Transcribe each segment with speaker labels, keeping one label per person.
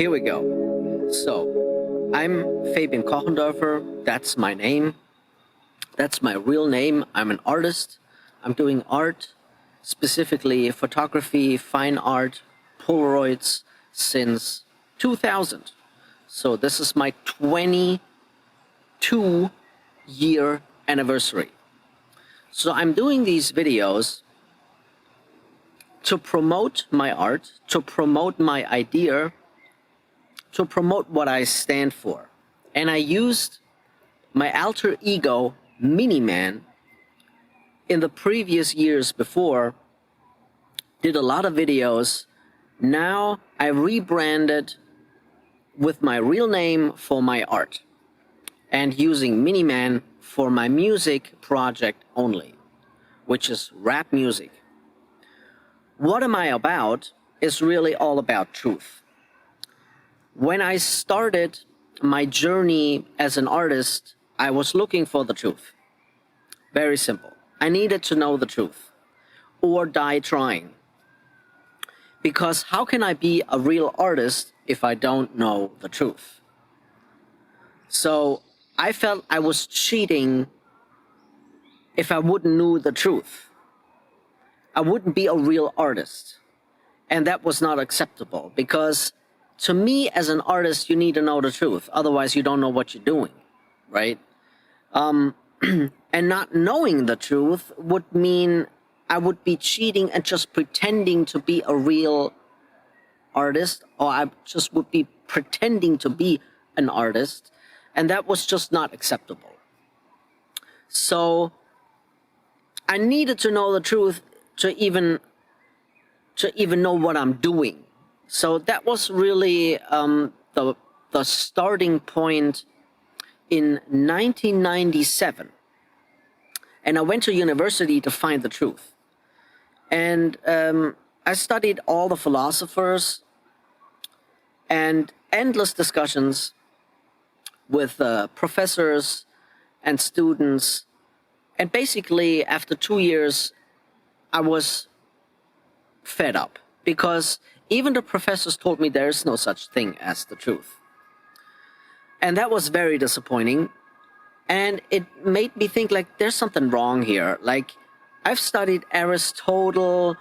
Speaker 1: here we go. So, I'm Fabian Kochendoerfer. That's my name. That's my real name. I'm an artist. I'm doing art, specifically photography, fine art, polaroids, since 2000. So this is my 22-year anniversary. So I'm doing these videos to promote my art, to promote my idea, to promote what I stand for. And I used my alter ego, Mini-Man, in the previous years before, did a lot of videos. Now I rebranded with my real name for my art and using Mini-Man for my music project only, which is rap music. What am I about is really all about truth. When I started my journey as an artist, I was looking for the truth. Very simple. I needed to know the truth or die trying. Because how can I be a real artist if I don't know the truth? So I felt I was cheating if I wouldn't know the truth. I wouldn't be a real artist. And that was not acceptable because to me as an artist, you need to know the truth. Otherwise, you don't know what you're doing, right? And not knowing the truth would mean I would be cheating and just pretending to be a real artist, or I just would be pretending to be an artist, and that was just not acceptable. So I needed to know the truth to even know what I'm doing. So that was really the starting point in 1997. And I went to university to find the truth. And I studied all the philosophers and endless discussions with professors and students. And basically, after 2 years, I was fed up because even the professors told me there is no such thing as the truth. And that was very disappointing. And it made me think like there's something wrong here. Like I've studied Aristotle,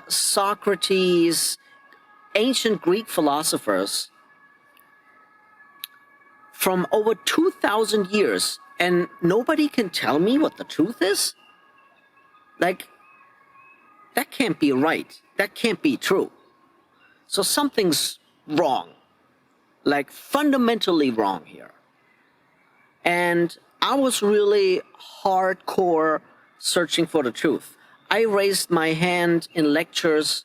Speaker 1: Socrates, ancient Greek philosophers from over 2,000 years, and nobody can tell me what the truth is? Like, that can't be right. That can't be true. So something's wrong, like fundamentally wrong here. And I was really hardcore searching for the truth. I raised my hand in lectures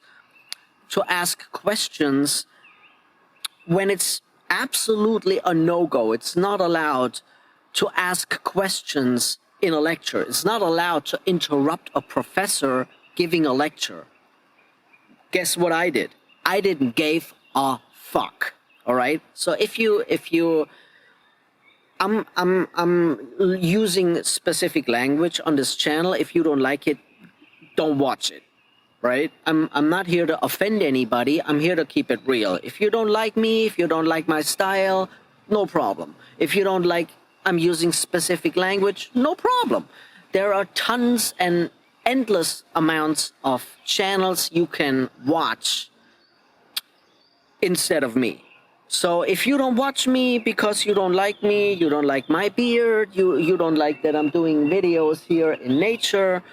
Speaker 1: to ask questions when it's absolutely a no-go. It's not allowed to ask questions in a lecture. It's not allowed to interrupt a professor giving a lecture. Guess what I did? I didn't give a fuck. All right? So if you I'm using specific language on this channel. If you don't like it, don't watch it, right? I'm not here to offend anybody. I'm here to keep it real. If you don't like me, if you don't like my style, no problem. If you don't like I'm using specific language, no problem. There are tons and endless amounts of channels you can watch instead of me. So if you don't watch me because you don't like me, you don't like my beard, you don't like that I'm doing videos here in nature,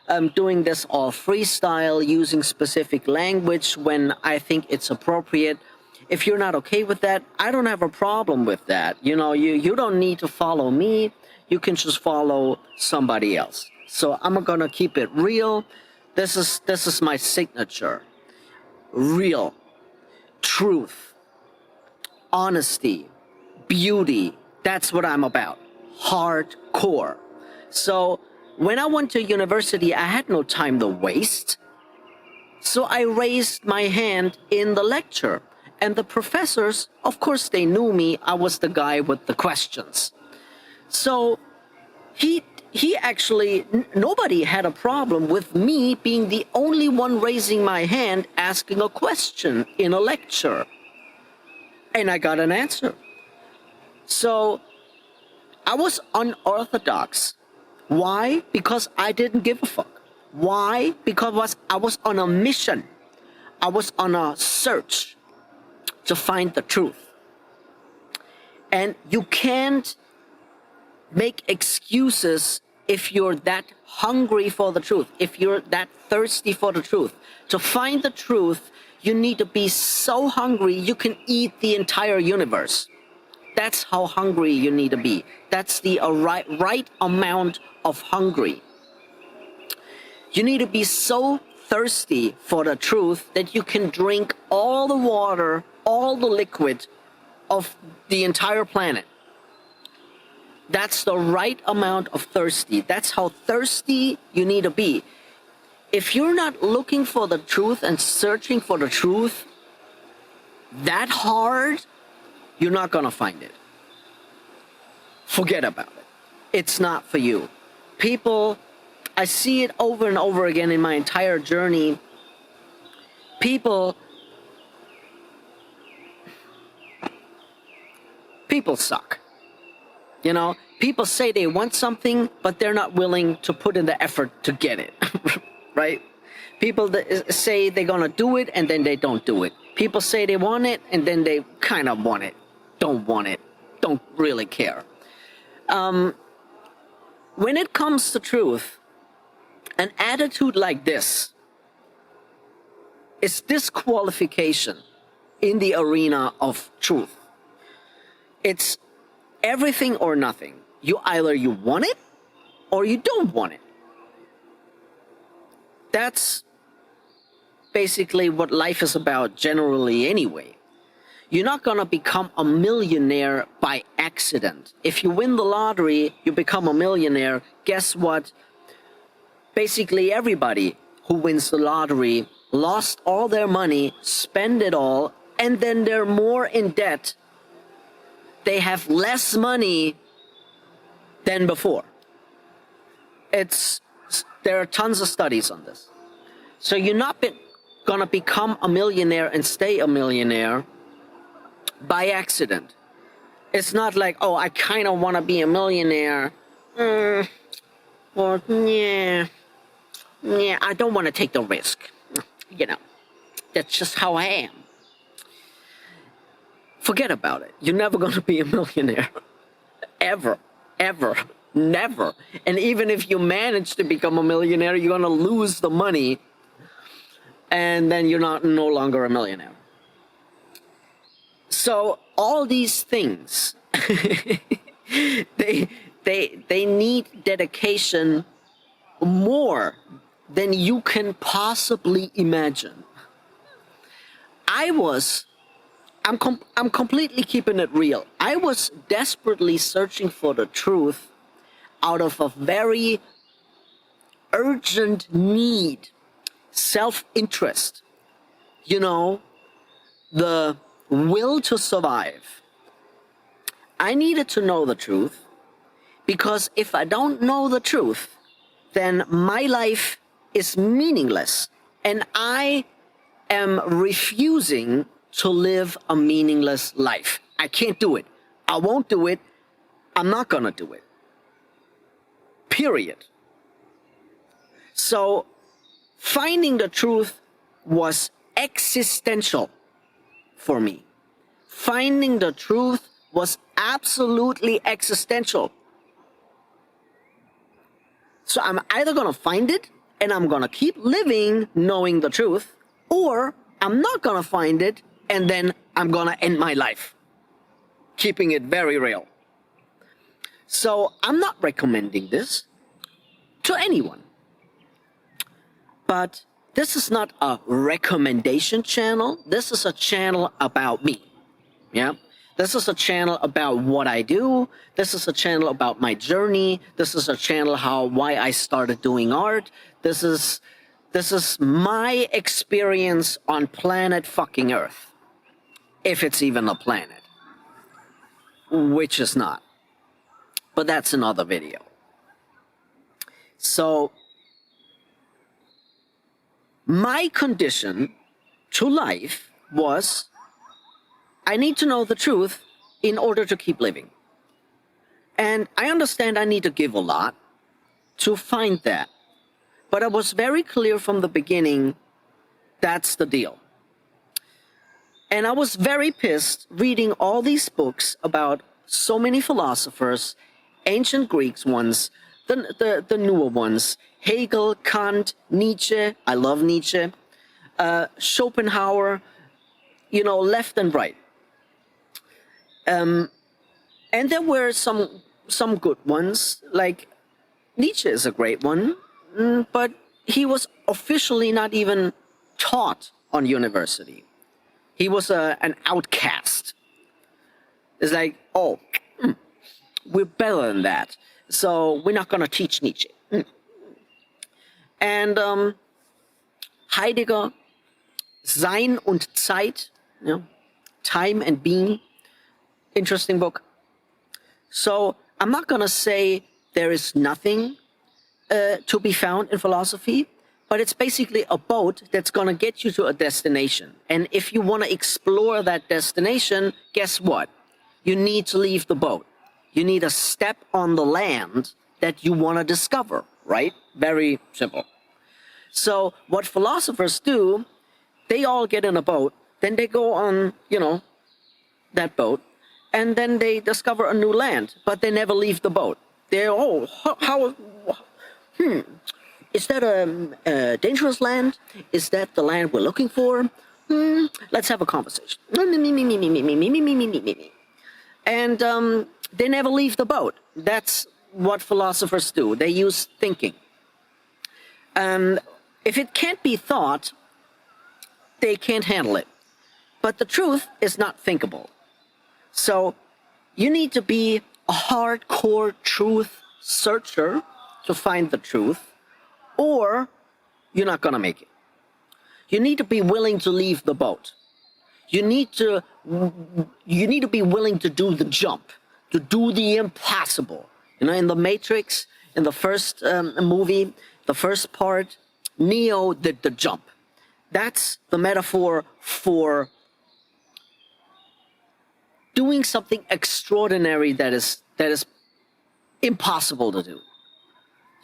Speaker 1: I'm doing this all freestyle using specific language when I think it's appropriate. If you're not okay with that, I don't have a problem with that. You know, you don't need to follow me. You can just follow somebody else. So I'm gonna keep it real. This is my signature. Real. Truth. Honesty, beauty, that's what I'm about. Hardcore. So when I went to university, I had no time to waste. So I raised my hand in the lecture. And the professors, of course, they knew me. I was the guy with the questions. So he actually, nobody had a problem with me being the only one raising my hand asking a question in a lecture. And I got an answer. So I was unorthodox. Why? Because I didn't give a fuck. Why? Because I was on a mission. I was on a search to find the truth. And you can't make excuses if you're that hungry for the truth, if you're that thirsty for the truth. To find the truth, you need to be so hungry you can eat the entire universe. That's how hungry you need to be. That's the right amount of hungry. You need to be so thirsty for the truth that you can drink all the water, all the liquid of the entire planet. That's the right amount of thirsty. That's how thirsty you need to be. If you're not looking for the truth and searching for the truth that hard, you're not going to find it. Forget about it. It's not for you. People, I see it over and over again in my entire journey. People suck. You know, people say they want something, but they're not willing to put in the effort to get it, right? People that say they're going to do it, and then they don't do it. People say they want it, and then they kind of want it, don't want it, don't really care. When it comes to truth, an attitude like this is disqualification in the arena of truth. It's everything or nothing. Either you want it or you don't want it. That's basically what life is about generally anyway. You're not going to become a millionaire by accident. If you win the lottery, you become a millionaire. Guess what? Basically everybody who wins the lottery lost all their money, spend it all, and then they're more in debt. They have less money than before. There are tons of studies on this. So you're not gonna become a millionaire and stay a millionaire by accident. It's not like, oh, I kind of want to be a millionaire. Or, I don't want to take the risk. You know, that's just how I am. Forget about it. You're never going to be a millionaire. Ever. Never. And even if you manage to become a millionaire, you're going to lose the money. And then you're no longer a millionaire. So all these things, they need dedication more than you can possibly imagine. I'm completely keeping it real. I was desperately searching for the truth out of a very urgent need, self-interest, the will to survive. I needed to know the truth, because if I don't know the truth, then my life is meaningless, and I am refusing to live a meaningless life. I can't do it. I won't do it. I'm not gonna do it. Period. So finding the truth was existential for me. Finding the truth was absolutely existential. So I'm either gonna find it and I'm gonna keep living knowing the truth, or I'm not gonna find it and then I'm gonna end my life. Keeping it very real. So I'm not recommending this to anyone. But this is not a recommendation channel. This is a channel about me. Yeah? This is a channel about what I do. This is a channel about my journey. This is a channel why I started doing art. This is my experience on planet fucking Earth. If it's even a planet. Which is not. But that's another video. So my condition to life was I need to know the truth in order to keep living. And I understand I need to give a lot to find that. But I was very clear from the beginning, that's the deal. And I was very pissed reading all these books about so many philosophers, ancient Greeks ones, the newer ones, Hegel, Kant, Nietzsche, I love Nietzsche, Schopenhauer, you know, left and right. And there were some good ones, like Nietzsche is a great one, but he was officially not even taught on university. He was an outcast. It's like, oh, we're better than that, so we're not going to teach Nietzsche. And Heidegger, Sein und Zeit, you know, Time and Being, interesting book. So I'm not going to say there is nothing to be found in philosophy, but it's basically a boat that's going to get you to a destination. And if you want to explore that destination, guess what? You need to leave the boat. You need a step on the land that you want to discover, right? Very simple. So what philosophers do, they all get in a boat, then they go on, you know, that boat, and then they discover a new land, but they never leave the boat. They're, oh, is that a dangerous land? Is that the land we're looking for? Let's have a conversation. And they never leave the boat. That's what philosophers do. They use thinking. If it can't be thought, they can't handle it. But the truth is not thinkable. So you need to be a hardcore truth searcher to find the truth, or you're not going to make it. You need to be willing to leave the boat. You need to be willing to do the jump, to do the impossible. You know, in the Matrix, in the first movie, the first part, Neo did the jump. That's the metaphor for doing something extraordinary that is impossible to do.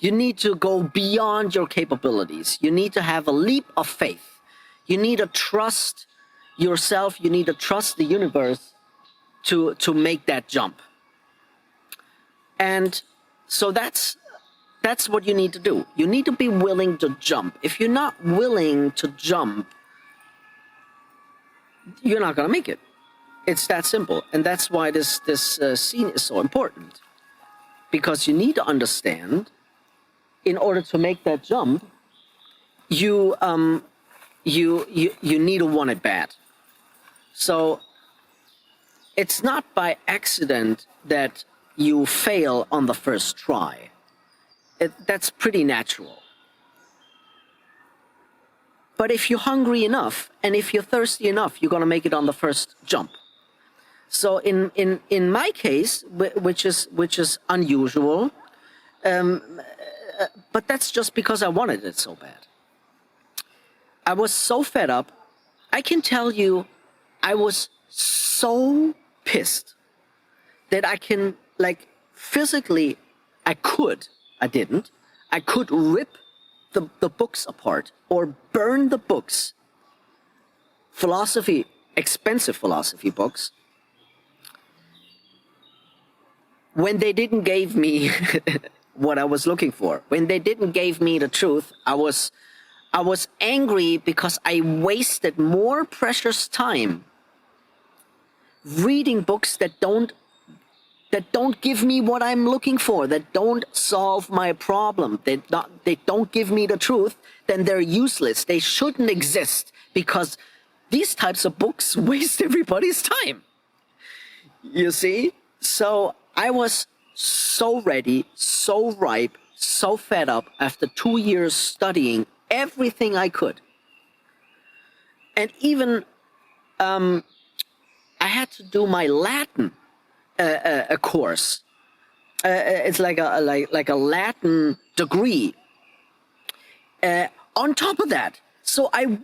Speaker 1: You need to go beyond your capabilities. You need to have a leap of faith. You need to trust yourself. You need to trust the universe to make that jump. And so that's what you need to do. You need to be willing to jump. If you're not willing to jump, you're not going to make it. It's that simple. And that's why this scene is so important. Because you need to understand, in order to make that jump, you need to want it bad. So it's not by accident that you fail on the first try. That's pretty natural. But if you're hungry enough and if you're thirsty enough, you're going to make it on the first jump. So in my case, which is unusual, but that's just because I wanted it so bad. I was so fed up. I can tell you, I was so pissed that I can, like, physically, I could rip the books apart or burn the books, expensive philosophy books, when they didn't give me what I was looking for. When they didn't give me the truth, I was angry because I wasted more precious time reading books that don't give me what I'm looking for, that don't solve my problem, they don't give me the truth, then they're useless. They shouldn't exist, because these types of books waste everybody's time. You see? So I was so ready, so ripe, so fed up after 2 years studying everything I could. And even I had to do my Latin a course. It's like a Latin degree. On top of that, so I